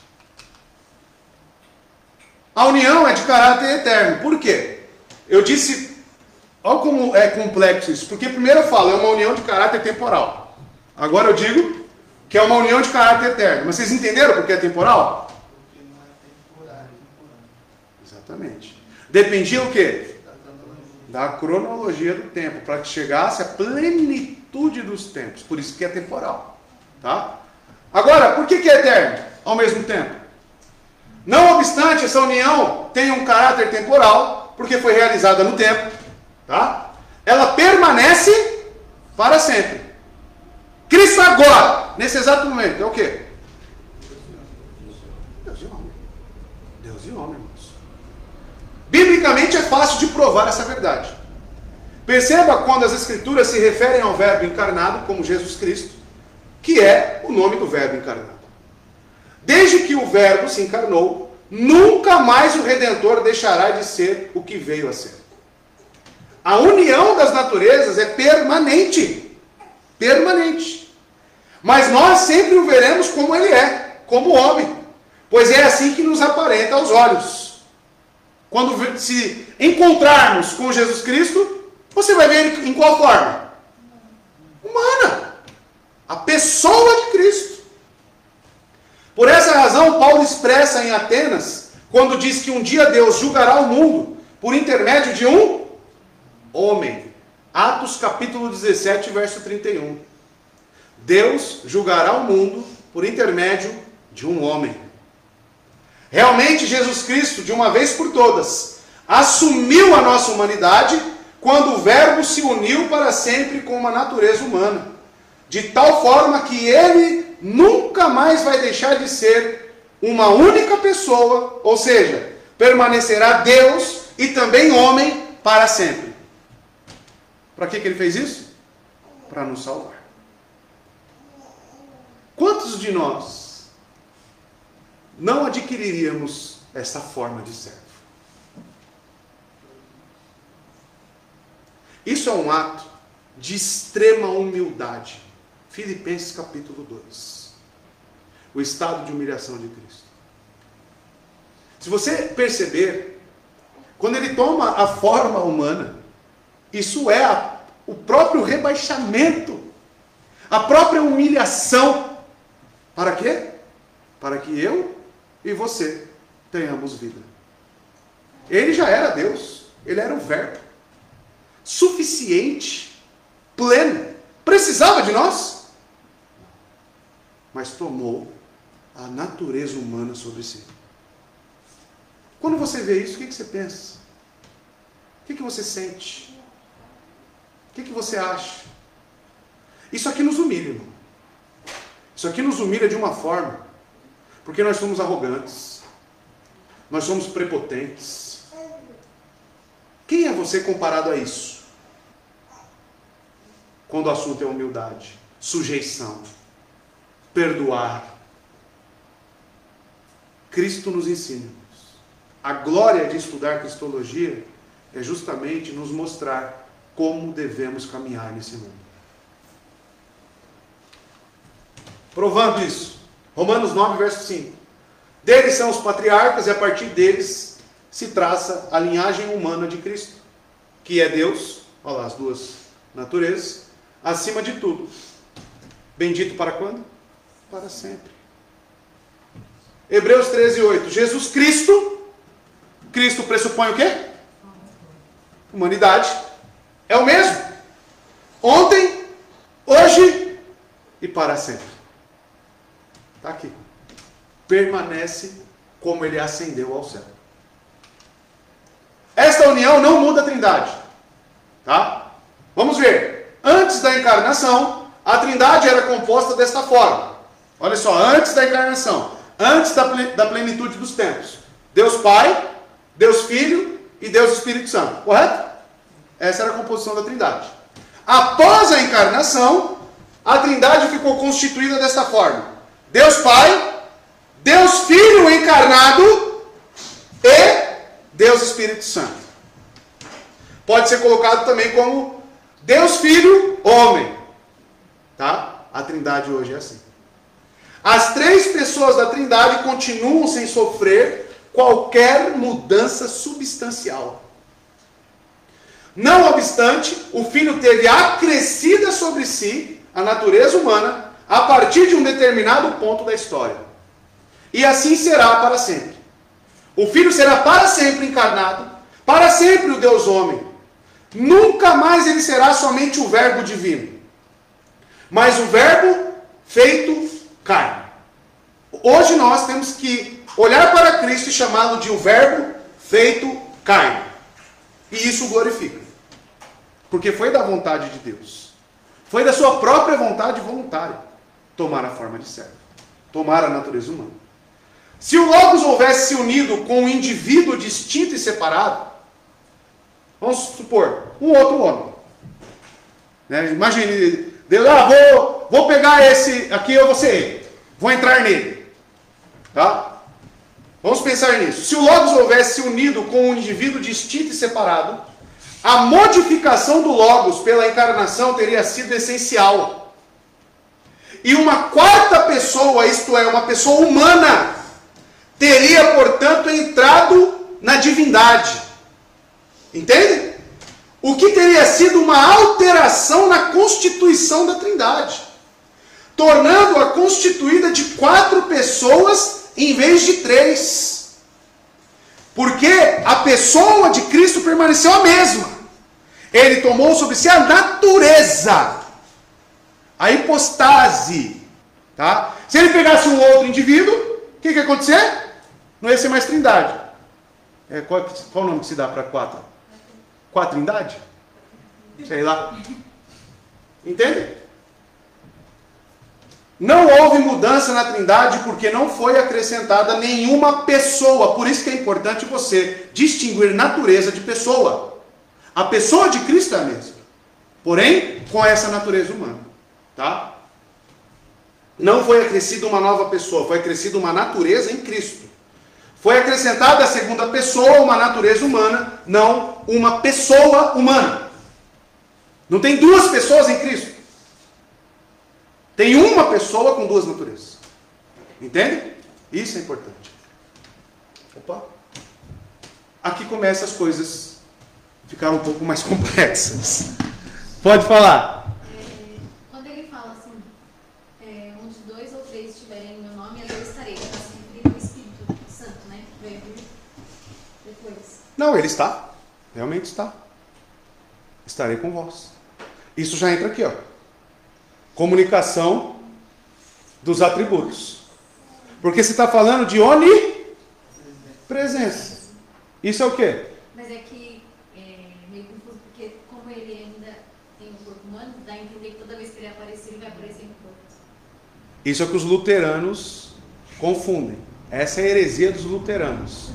A união é de caráter eterno. Por quê? Eu disse, olha como é complexo isso. Porque primeiro eu falo, é uma união de caráter temporal. Agora eu digo que é uma união de caráter eterno. Mas vocês entenderam por que é temporal? Porque não é temporário. Exatamente. Dependia o quê? Da cronologia do tempo, para que chegasse a plenitude dos tempos. Por isso que é temporal. Tá? Agora, por que é eterno ao mesmo tempo? Não obstante, essa união tem um caráter temporal, porque foi realizada no tempo, tá? Ela permanece para sempre. Cristo agora, nesse exato momento, é o quê? Deus e homem. Deus e homem, irmãos. Biblicamente é fácil de provar essa verdade. Perceba quando as Escrituras se referem ao Verbo encarnado como Jesus Cristo, que é o nome do Verbo encarnado. Desde que o Verbo se encarnou, nunca mais o Redentor deixará de ser o que veio a ser. A união das naturezas é permanente. Permanente. Mas nós sempre o veremos como ele é, como homem. Pois é assim que nos aparenta aos olhos. Quando se encontrarmos com Jesus Cristo, você vai ver ele em qual forma? Humana. A pessoa de Cristo. Por essa razão, Paulo expressa em Atenas, quando diz que um dia Deus julgará o mundo por intermédio de um homem. Atos capítulo 17, verso 31. Deus julgará o mundo por intermédio de um homem. Realmente, Jesus Cristo, de uma vez por todas, assumiu a nossa humanidade quando o Verbo se uniu para sempre com uma natureza humana. De tal forma que ele nunca mais vai deixar de ser uma única pessoa, ou seja, permanecerá Deus e também homem para sempre. Para que ele fez isso? Para nos salvar. Quantos de nós não adquiriríamos essa forma de servo? Isso é um ato de extrema humildade. Filipenses capítulo 2. O estado de humilhação de Cristo. Se você perceber, quando ele toma a forma humana, isso é o próprio rebaixamento, a própria humilhação. Para quê? Para que eu e você tenhamos vida. Ele já era Deus, ele era o Verbo. Suficiente, pleno. Precisava de nós? Mas tomou a natureza humana sobre si. Quando você vê isso, o que você pensa? O que você sente? O que você acha? Isso aqui nos humilha, irmão. Isso aqui nos humilha de uma forma, porque nós somos arrogantes, nós somos prepotentes. Quem é você comparado a isso? Quando o assunto é humildade, sujeição, perdoar. Cristo nos ensina. A glória de estudar cristologia é justamente nos mostrar como devemos caminhar nesse mundo. Provando isso, Romanos 9, verso 5. Deles são os patriarcas e a partir deles se traça a linhagem humana de Cristo, que é Deus, olha lá as duas naturezas, acima de tudo. Bendito para quando? Para sempre. Hebreus 13, 8. Jesus Cristo, Cristo pressupõe o quê? Humanidade. É o mesmo. Ontem, hoje e para sempre. Está aqui. Permanece como ele ascendeu ao céu. Esta união não muda a Trindade. Tá? Vamos ver. Antes da encarnação, a Trindade era composta desta forma. Olha só, antes da encarnação, antes da plenitude dos tempos. Deus Pai, Deus Filho e Deus Espírito Santo. Correto? Essa era a composição da Trindade. Após a encarnação, a Trindade ficou constituída desta forma: Deus Pai, Deus Filho encarnado e Deus Espírito Santo. Pode ser colocado também como Deus Filho, homem. Tá? A Trindade hoje é assim. As três pessoas da Trindade continuam sem sofrer qualquer mudança substancial. Não obstante, o Filho teve acrescida sobre si a natureza humana a partir de um determinado ponto da história. E assim será para sempre. O Filho será para sempre encarnado, para sempre o Deus homem. Nunca mais ele será somente o Verbo divino, mas o Verbo feito carne. Hoje nós temos que olhar para Cristo e chamá-lo de o Verbo feito carne. E isso glorifica. Porque foi da vontade de Deus. Foi da sua própria vontade voluntária tomar a forma de servo. Tomar a natureza humana. Se o Logos houvesse se unido com um indivíduo distinto e separado, vamos supor, um outro homem. Né? Imagine, Deus, vou pegar esse aqui, eu vou ser ele. Vou entrar nele. Tá? Vamos pensar nisso. Se o Logos houvesse se unido com um indivíduo distinto e separado, a modificação do Logos pela encarnação teria sido essencial. E uma quarta pessoa, isto é, uma pessoa humana, teria, portanto, entrado na divindade. Entende? O que teria sido uma alteração na constituição da Trindade, tornando-a constituída de 4 pessoas em vez de 3. Porque a pessoa de Cristo permaneceu a mesma. Ele tomou sobre si a natureza, a hipostase. Tá? Se ele pegasse um outro indivíduo, o que ia acontecer? Não ia ser mais Trindade. Qual o nome que se dá para 4? Quatrindade? Sei lá. Entende? Não houve mudança na Trindade porque não foi acrescentada nenhuma pessoa. Por isso que é importante você distinguir natureza de pessoa. A pessoa de Cristo é a mesma. Porém, com essa natureza humana. Tá? Não foi acrescida uma nova pessoa, foi acrescida uma natureza em Cristo. Foi acrescentada a segunda pessoa, uma natureza humana, não uma pessoa humana. Não tem 2 pessoas em Cristo. Tem uma pessoa com 2 naturezas. Entende? Isso é importante. Opa. Aqui começam as coisas a ficar um pouco mais complexas. Pode falar. Quando ele fala assim, onde 2 ou 3 estiverem em meu nome, ali eu estarei. Está se referindo ao Espírito Santo, né? Vai vir depois. Não, ele está. Realmente está. Estarei com vós. Isso já entra aqui, ó. Comunicação dos atributos. Porque você está falando de onipresença. Isso é o quê? Mas é que meio confuso, porque como ele ainda tem um corpo humano, dá a entender que toda vez que ele aparecer, ele vai aparecer em corpo. Isso é que os luteranos confundem. Essa é a heresia dos luteranos.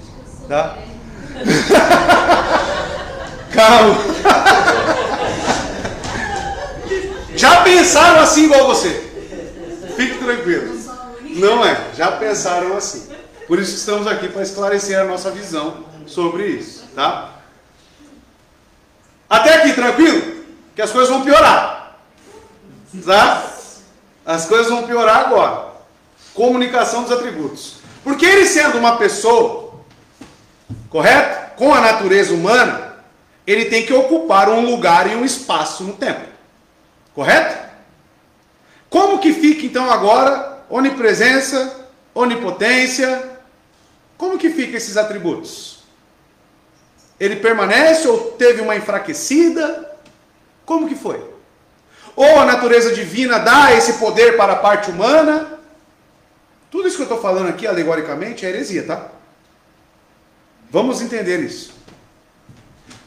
Tá? Calma. Já pensaram assim igual você? Fique tranquilo. Não é, já pensaram assim. Por isso que estamos aqui para esclarecer a nossa visão sobre isso, tá? Até aqui, tranquilo? Que as coisas vão piorar. Tá? As coisas vão piorar agora. Comunicação dos atributos. Porque ele sendo uma pessoa, correto? Com a natureza humana, ele tem que ocupar um lugar e um espaço no tempo. Correto? Como que fica então agora onipresença, onipotência? Como que fica esses atributos? Ele permanece ou teve uma enfraquecida? Como que foi? Ou a natureza divina dá esse poder para a parte humana? Tudo isso que eu estou falando aqui, alegoricamente, é heresia, tá? Vamos entender isso.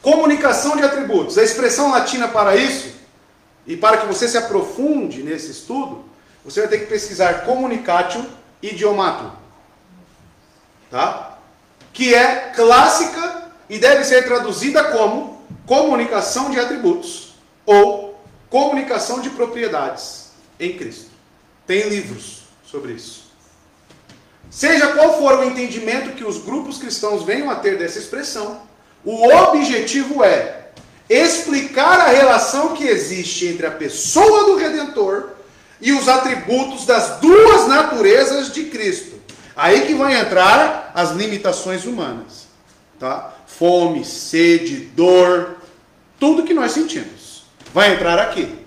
Comunicação de atributos. A expressão latina para isso, e para que você se aprofunde nesse estudo, você vai ter que pesquisar communicatio idiomatum. Tá? Que é clássica e deve ser traduzida como comunicação de atributos ou comunicação de propriedades. em Cristo. Tem livros sobre isso. Seja qual for o entendimento que os grupos cristãos venham a ter dessa expressão, o objetivo é explicar a relação que existe entre a pessoa do Redentor e os atributos das duas naturezas de Cristo. Aí que vai entrar as limitações humanas. Tá? Fome, sede, dor, tudo que nós sentimos. Vai entrar aqui.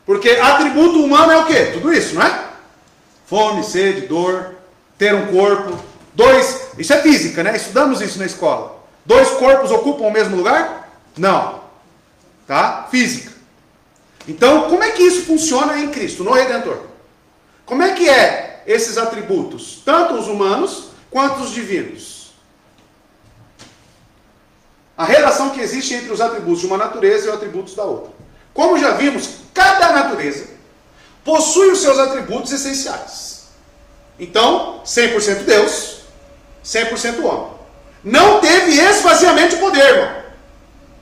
Porque atributo humano é o quê? Tudo isso, não é? Fome, sede, dor, ter um corpo. Isso é física, né? Estudamos isso na escola. 2 corpos ocupam o mesmo lugar? Não. Tá? Física. Então, como é que isso funciona em Cristo, no Redentor? Como é que é esses atributos? Tanto os humanos quanto os divinos. A relação que existe entre os atributos de uma natureza e os atributos da outra. Como já vimos, cada natureza possui os seus atributos essenciais. Então, 100% Deus, 100% homem. Não teve esvaziamento de poder, irmão.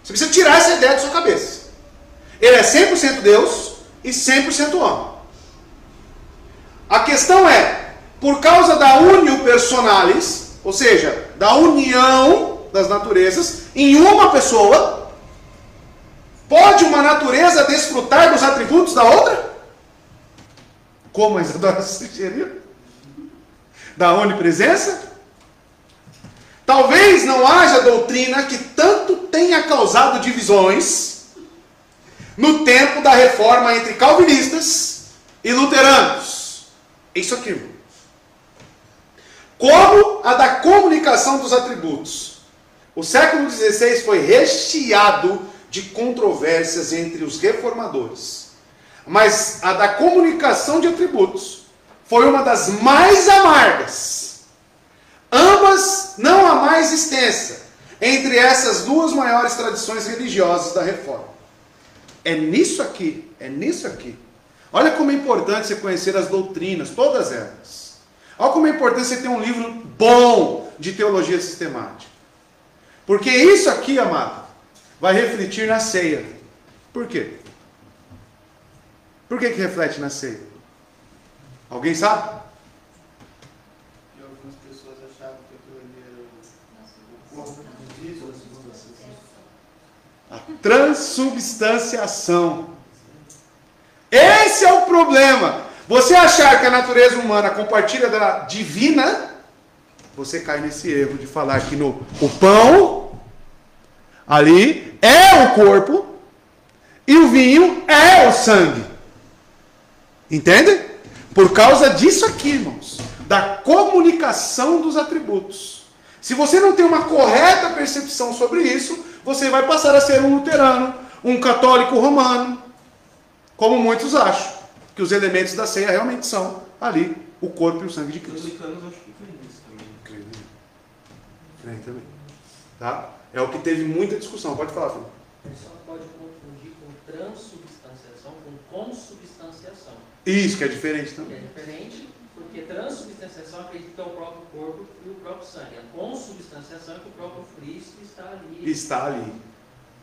Você precisa tirar essa ideia da sua cabeça. Ele é 100% Deus e 100% homem. A questão é, por causa da unio personalis, ou seja, da união das naturezas, em uma pessoa, pode uma natureza desfrutar dos atributos da outra? Como a Isadora sugeriu? Da onipresença? Talvez não haja doutrina que tanto tenha causado divisões no tempo da reforma entre calvinistas e luteranos. Isso aqui, irmão. Como a da comunicação dos atributos. O século XVI foi recheado de controvérsias entre os reformadores. Mas a da comunicação de atributos foi uma das mais amargas. Ambas não a mais extensa entre essas duas maiores tradições religiosas da reforma. É nisso aqui. Olha como é importante você conhecer as doutrinas, todas elas. Olha como é importante você ter um livro bom de teologia sistemática. Porque isso aqui, amado, vai refletir na ceia. Por quê? Por que reflete na ceia? Alguém sabe? E algumas pessoas achavam que aquilo ali era o corpo de Cristo, ou a segunda sessão. A transubstanciação. Esse é o problema. Você achar que a natureza humana compartilha da divina, você cai nesse erro de falar que o pão ali é o corpo e o vinho é o sangue. Entende? Por causa disso aqui, irmãos, da comunicação dos atributos. Se você não tem uma correta percepção sobre isso, você vai passar a ser um luterano, um católico romano, como muitos acham, que os elementos da ceia realmente são ali o corpo e o sangue de Os Cristo. americanos acho que creem nisso também. Creem também. Tá? É o que teve muita discussão. Pode falar, Felipe. A gente só pode confundir com transubstanciação com consubstanciação. Isso, que é diferente Que também. é diferente, porque transubstanciação acredita que é o próprio corpo e o próprio sangue. A consubstanciação é que o próprio Cristo está ali. Está ali.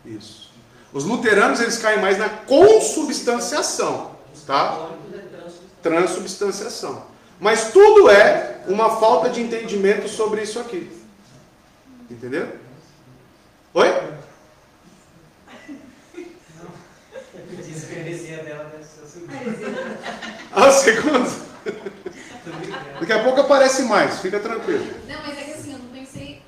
Isso. Os luteranos, eles caem mais na consubstanciação. Os Tá? católicos é transubstanciação. Transubstanciação. Mas tudo é uma falta de entendimento sobre isso aqui. Entendeu? Oi? Disse que a heresia dela deve ser a segunda. Ah, segundo? Daqui a pouco aparece mais, fica tranquilo. Não, mas é que assim, eu não pensei.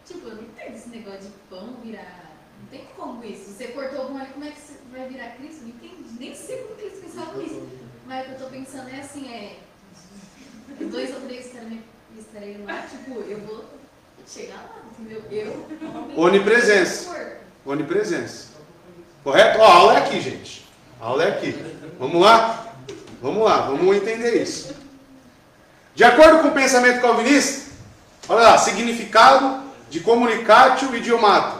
Tipo, eu não entendo esse negócio de pão virar. Não tem como isso. Você cortou o pão ali, como é que você vai virar Cristo? Não entendi. Nem sei como que eles pensavam nisso. Mas o que eu tô pensando é assim, 2 ou 3 estarei lá, tipo, eu vou chegar lá, entendeu? Onipresença. Onipresença. Correto? Ó, a aula é aqui, gente. A aula é aqui. Vamos lá? Vamos lá, vamos entender isso. De acordo com o pensamento calvinista, olha lá, significado de comunicatio idiomatum.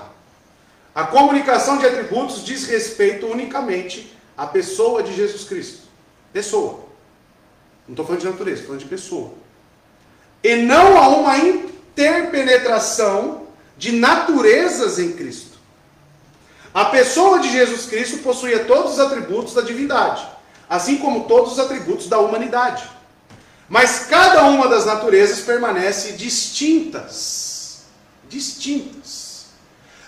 A comunicação de atributos diz respeito unicamente à pessoa de Jesus Cristo. Pessoa. Não estou falando de natureza, estou falando de pessoa. E não a uma interpenetração de naturezas em Cristo. A pessoa de Jesus Cristo possuía todos os atributos da divindade. assim como todos os atributos da humanidade. Mas cada uma das naturezas permanece distintas. Distintas.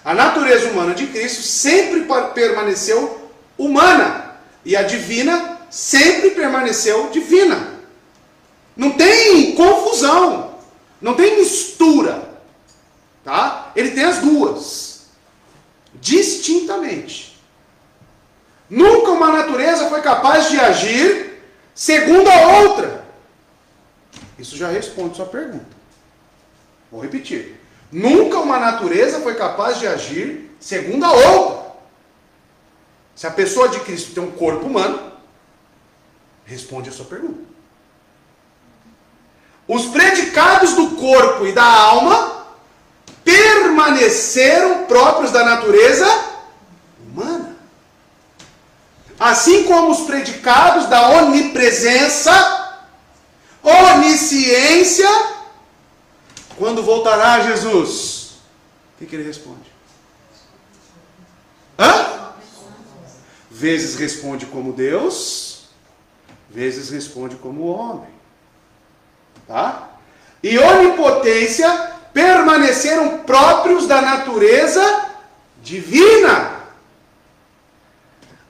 A natureza humana de Cristo sempre permaneceu humana. E a divina sempre permaneceu divina. Não tem confusão. Não tem mistura. Tá? Ele tem as duas. Distintamente. Nunca uma natureza foi capaz de agir segundo a outra. Isso já responde sua pergunta. Vou repetir. Nunca uma natureza foi capaz de agir segundo a outra. Se a pessoa de Cristo tem um corpo humano, responde a sua pergunta. Os predicados do corpo e da alma permaneceram próprios da natureza humana. Assim como os predicados da onipresença, onisciência, quando voltará Jesus? O que ele responde? Vezes responde como Deus, vezes responde como homem. Tá? E onipotência permaneceram próprios da natureza divina.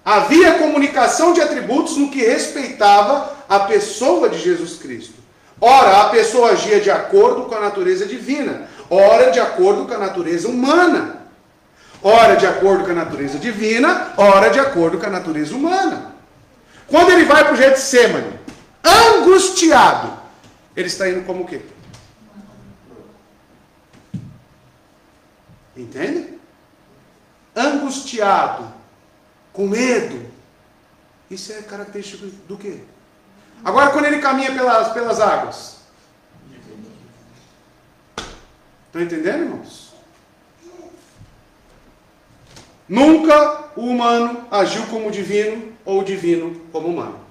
Havia comunicação de atributos no que respeitava a pessoa de Jesus Cristo. Ora, a pessoa agia de acordo com a natureza divina, ora de acordo com a natureza humana. Ora de acordo com a natureza divina, ora de acordo com a natureza humana. Quando ele vai para o Getsemane, angustiado, ele está indo como o quê? Entende? Angustiado, com medo. Isso é característico do quê? Agora, quando ele caminha pelas águas. Estão entendendo, irmãos? Nunca o humano agiu como divino ou o divino como humano.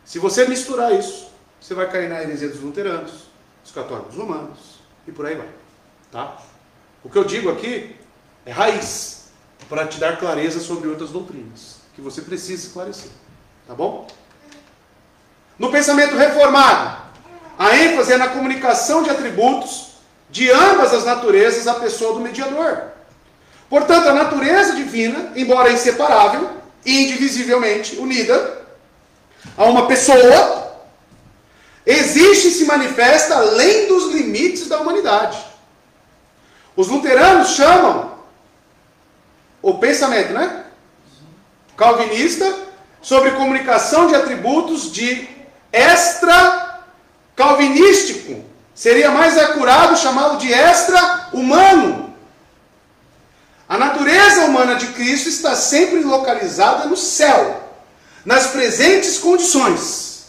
Se você misturar isso, você vai cair na heresia dos luteranos, dos católicos romanos e por aí vai. Tá? O que eu digo aqui é raiz, para te dar clareza sobre outras doutrinas que você precisa esclarecer. Tá bom? No pensamento reformado, a ênfase é na comunicação de atributos de ambas as naturezas à pessoa do mediador. Portanto, a natureza divina, embora inseparável e indivisivelmente unida a uma pessoa, existe e se manifesta além dos limites da humanidade. Os luteranos chamam o pensamento, né? Calvinista, sobre comunicação de atributos de extra-calvinístico. Seria mais acurado chamá-lo de extra-humano. A natureza humana de Cristo está sempre localizada no céu, nas presentes condições.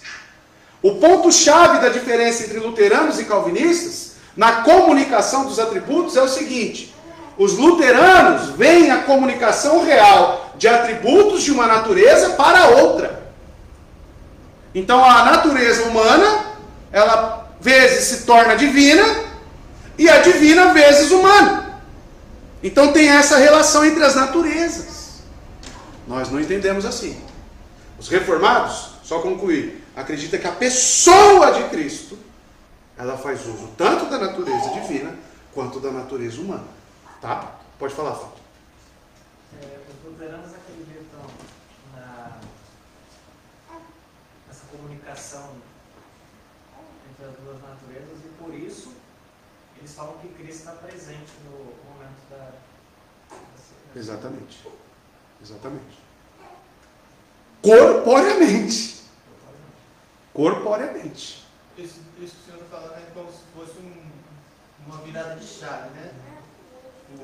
O ponto-chave da diferença entre luteranos e calvinistas, na comunicação dos atributos, é o seguinte: os luteranos veem a comunicação real de atributos de uma natureza para outra. Então a natureza humana, ela vezes se torna divina, e a divina vezes humana. Então tem essa relação entre as naturezas. Nós não entendemos assim. Os reformados, só concluir, acreditam que a pessoa de Cristo, ela faz uso tanto da natureza divina, quanto da natureza humana. Tá? Pode falar, Fábio. Os luteranos acreditam nessa comunicação entre as duas naturezas e por isso eles falam que Cristo está presente no momento da Exatamente. Exatamente. Corporeamente. Corporeamente. Isso que o senhor está falando é como se fosse uma virada de chave, né?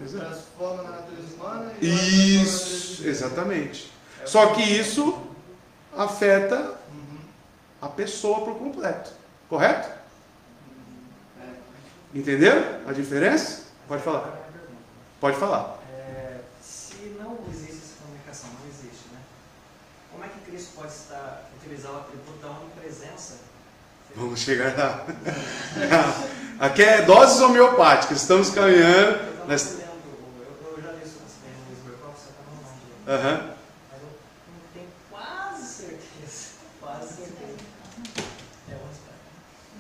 Transforma na natureza humana e isso, exatamente. Só que isso afeta a pessoa por completo. Correto? Entenderam a diferença? Pode falar. Pode falar. Se não existe essa comunicação, não existe, né? Como é que Cristo pode utilizar o atributo da onipresença? Vamos chegar lá. Aqui é doses homeopáticas. Estamos caminhando. Eu já li isso no Luiz Bercoff, você está no nome. Aham. Mas eu não tenho quase certeza.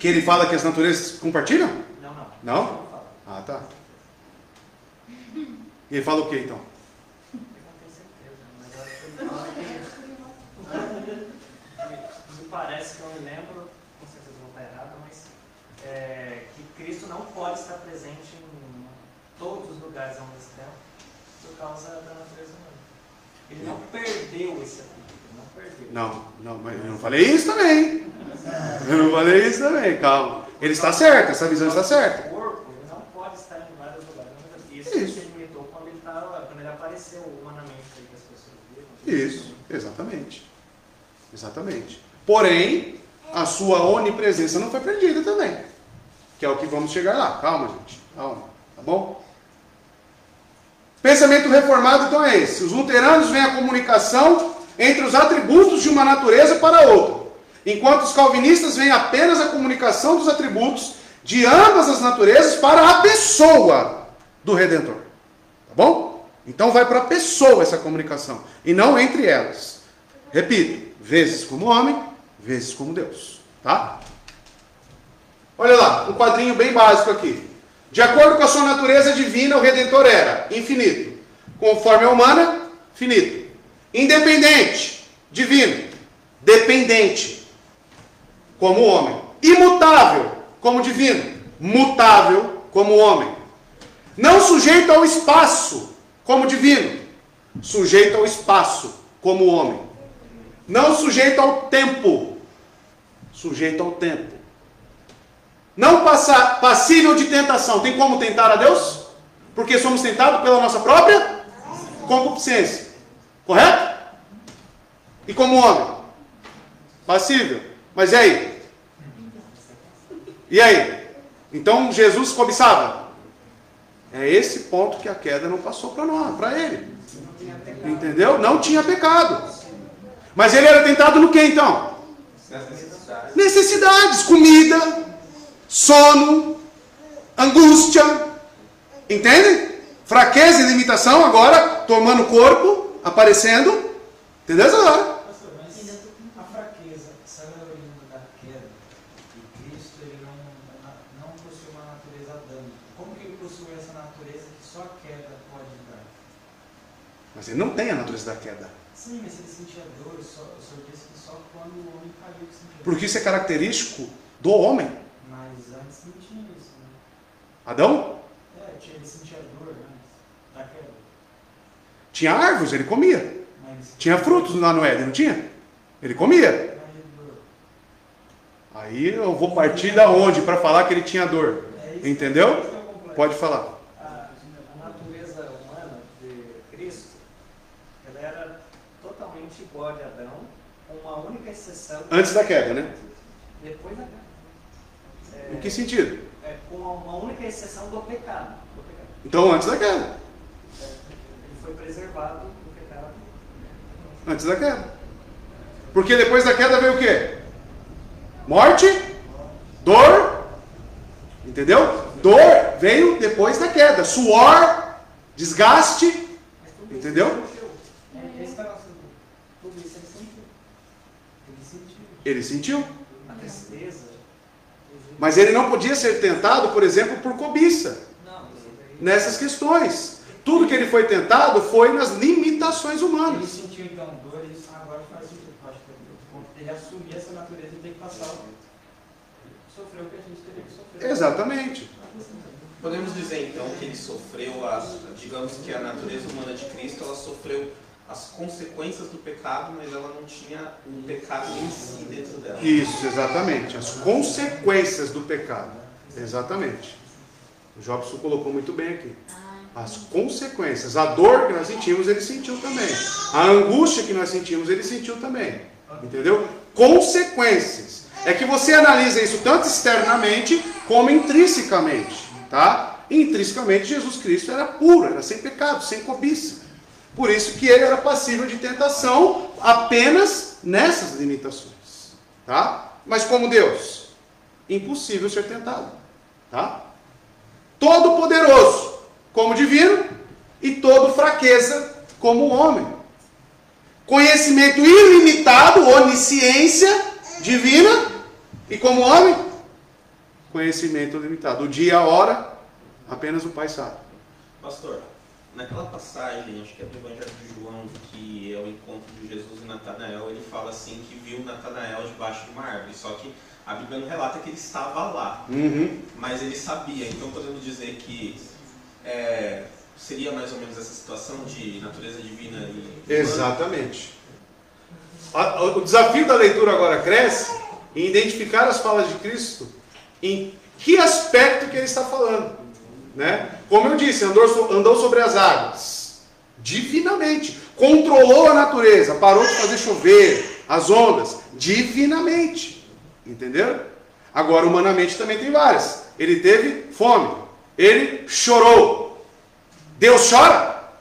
Que ele fala que as naturezas compartilham? Não, não. Não? Não fala. Ah, tá. E ele fala o que então? Eu não tenho certeza, mas eu acho que ele fala que... Me parece que eu me lembro, com certeza vou estar errado, mas que Cristo não pode estar presente em todos os lugares onde está por causa da natureza humana. Ele não perdeu esse atributo, ele não perdeu. Não, mas eu não falei isso também. Eu não falei isso também, calma. Ele está certo, essa visão está certa. O corpo, ele não pode estar em vários lugares. Isso se limitou quando ele apareceu humanamente aí que as pessoas viram. Isso, exatamente. Exatamente. Porém, a sua onipresença não foi perdida também. Que é o que vamos chegar lá. Calma, gente. Calma. Tá bom? Pensamento reformado, então, é esse. Os luteranos veem a comunicação entre os atributos de uma natureza para outra, enquanto os calvinistas veem apenas a comunicação dos atributos de ambas as naturezas para a pessoa do Redentor. Tá bom? Então vai para a pessoa essa comunicação, e não entre elas. Repito, vezes como homem, vezes como Deus. Tá? Olha lá, um quadrinho bem básico aqui. De acordo com a sua natureza divina, o Redentor era infinito. Conforme a humana, finito. Independente, divino. Dependente, como homem. Imutável, como divino. Mutável, como homem. Não sujeito ao espaço, como divino. Sujeito ao espaço, como homem. Não sujeito ao tempo. Sujeito ao tempo. Não passível de tentação. Tem como tentar a Deus? Porque somos tentados pela nossa própria concupiscência. Correto? E como homem? Passível. Mas e aí? E aí? Então Jesus cobiçava? É esse ponto que a queda não passou para nós, para ele. Entendeu? Não tinha pecado. Mas ele era tentado no que então? Necessidades. Comida, sono, angústia, entende? Fraqueza e limitação agora, tomando corpo, aparecendo, entendeu agora? Pastor, mas a fraqueza saiu oriunda da queda, e Cristo ele não possui uma natureza adâmica. Como que ele possui essa natureza que só a queda pode dar? Mas ele não tem a natureza da queda. Sim, mas ele sentia dor, o senhor disse que só quando o homem caiu que sentia dor. Porque isso é característico do homem. Mas antes não tinha isso, né? Adão Ele sentia dor antes da queda. tinha árvores, ele comia. Mas Tinha frutos lá no Éden, não tinha? Ele comia. Aí eu vou partir da onde para falar que ele tinha dor? Entendeu? Pode falar. A natureza humana de Cristo, ela era totalmente igual a de Adão, com uma única exceção. Antes da queda, né? Depois da queda. Em que sentido? Com uma única exceção do pecado. Então, antes da queda. Ele foi preservado do pecado. Antes da queda. Porque depois da queda veio o quê? Morte, dor, entendeu? Dor veio depois da queda. Suor, desgaste, entendeu? Tudo isso ele sentiu. Ele sentiu. A tristeza. Mas ele não podia ser tentado, por exemplo, por cobiça. Nessas questões. Tudo que ele foi tentado foi nas limitações ele humanas. sentiu então dor, ele disse, agora faz sentido. Acho que o ponto dele assumir essa natureza e tem que passar sofrer o que a gente teria que sofrer. Exatamente. Podemos dizer então que ele sofreu, digamos que a natureza humana de Cristo, ela sofreu as consequências do pecado, mas ela não tinha o pecado em si dentro dela. Isso, exatamente. As consequências do pecado. Exatamente. O Jobson colocou muito bem aqui. As consequências. A dor que nós sentimos, ele sentiu também. A angústia que nós sentimos, ele sentiu também. Entendeu? Consequências. É que você analisa isso tanto externamente como intrinsecamente. Tá? E, intrinsecamente, Jesus Cristo era puro, era sem pecado, sem cobiça. Por isso que ele era passível de tentação apenas nessas limitações. Tá? Mas como Deus, impossível ser tentado. Tá? Todo poderoso como divino e todo fraqueza como homem. Conhecimento ilimitado, onisciência divina e como homem conhecimento limitado. O dia e a hora, apenas o Pai sabe. Pastor, naquela passagem, acho que é do Evangelho de João, que é o encontro de Jesus e Natanael, ele fala assim que viu Natanael debaixo de uma árvore, só que a Bíblia não relata que ele estava lá, mas ele sabia. Então podemos dizer que seria mais ou menos essa situação de natureza divina e... Exatamente. O desafio da leitura agora cresce em identificar as falas de Cristo em que aspecto que ele está falando, né? Como eu disse, andou sobre as águas divinamente, controlou a natureza, parou de fazer chover as ondas divinamente, entenderam? Agora humanamente também tem várias. Ele teve fome, ele chorou. Deus chora?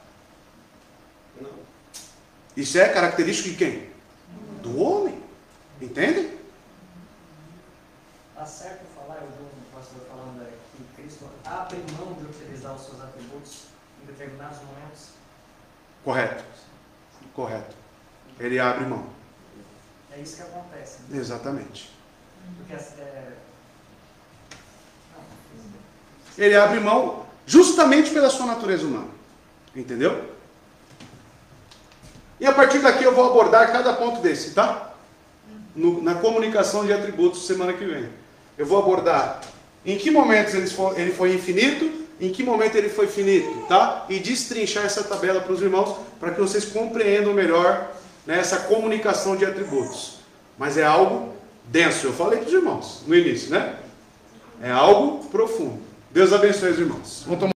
Não. Isso é característico de quem? Do homem, entende? Tá certo falar, eu vi um pastor falando que Cristo abre mão de utilizar os seus atributos em determinados momentos? Correto. Correto. Ele abre mão. É isso que acontece. Né? Exatamente. Porque Ele abre mão justamente pela sua natureza humana. Entendeu? E a partir daqui eu vou abordar cada ponto desse, tá? Na comunicação de atributos semana que vem. Eu vou abordar em que momentos ele foi infinito, em que momento ele foi finito, tá? E destrinchar essa tabela para os irmãos, para que vocês compreendam melhor, né, essa comunicação de atributos. Mas é algo denso, eu falei para os irmãos no início, né? É algo profundo. Deus abençoe os irmãos. Vamos tomar